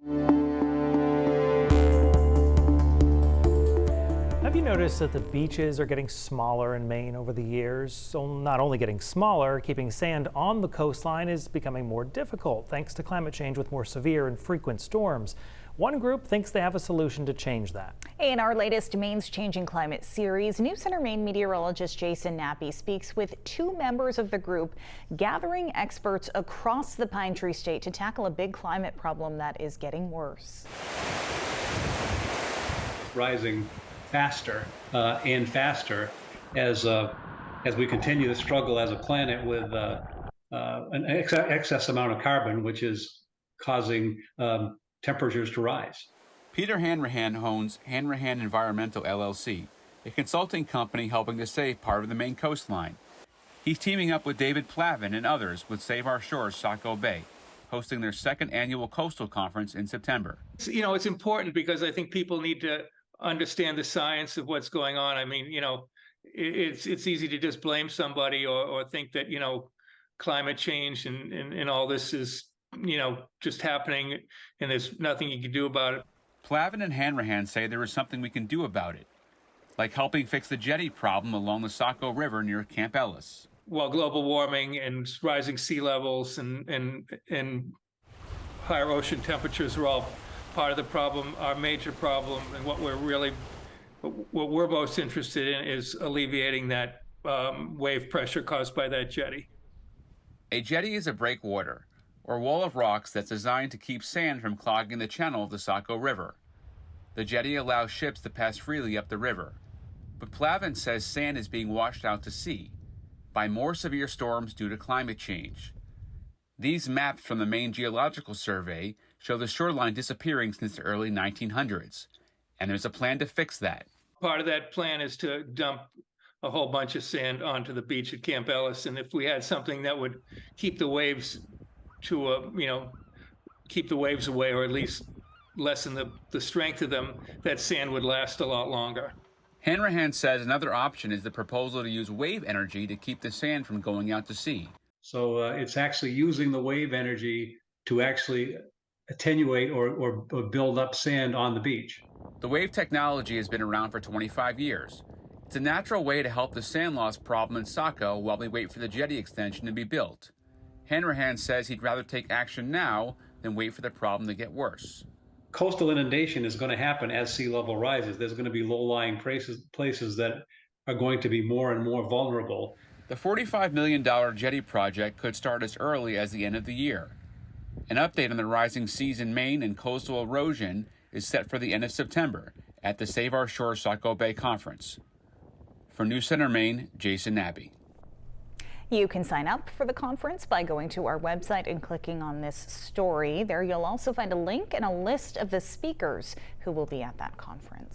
Have you noticed that the beaches are getting smaller in Maine over the years? So not only getting smaller, keeping sand on the coastline is becoming more difficult thanks to climate change with more severe and frequent storms. One group thinks they have a solution to change that. In our latest Maine's Changing Climate series, News Center Maine meteorologist Jason Nappy speaks with two members of the group, gathering experts across the Pine Tree State to tackle a big climate problem that is getting worse. Rising faster and faster as we continue to struggle as a planet with an excess amount of carbon, which is causing temperatures to rise. Peter Hanrahan owns Hanrahan Environmental LLC, a consulting company helping to save part of the Maine coastline. He's teaming up with David Plavin and others with Save Our Shores Saco Bay, hosting their second annual coastal conference in September. You know, it's important because I think people need to understand the science of what's going on. I mean, you know, it's easy to just blame somebody or think that, you know, climate change and all this is, you know, just happening and there's nothing you can do about it. Plavin and Hanrahan say there is something we can do about it, like helping fix the jetty problem along the Saco River near Camp Ellis. Well, global warming and rising sea levels and higher ocean temperatures are all part of the problem. Our major problem, and what we're most interested in, is alleviating that wave pressure caused by that jetty. A jetty is a breakwater, or wall of rocks that's designed to keep sand from clogging the channel of the Saco River. The jetty allows ships to pass freely up the river, but Plavin says sand is being washed out to sea by more severe storms due to climate change. These maps from the Maine Geological Survey show the shoreline disappearing since the early 1900s, and there's a plan to fix that. Part of that plan is to dump a whole bunch of sand onto the beach at Camp Ellis, and if we had something that would keep the waves keep the waves away, or at least lessen the strength of them, that sand would last a lot longer. Hanrahan says another option is the proposal to use wave energy to keep the sand from going out to sea. So it's actually using the wave energy to actually attenuate or build up sand on the beach. The wave technology has been around for 25 years. It's a natural way to help the sand loss problem in Saco while we wait for the jetty extension to be built. Hanrahan says he'd rather take action now than wait for the problem to get worse. Coastal inundation is going to happen as sea level rises. There's going to be low-lying places that are going to be more and more vulnerable. The $45 million jetty project could start as early as the end of the year. An update on the rising seas in Maine and coastal erosion is set for the end of September at the Save Our Shores Saco Bay Conference. For News Center Maine, Jason Nappy. You can sign up for the conference by going to our website and clicking on this story. There you'll also find a link and a list of the speakers who will be at that conference.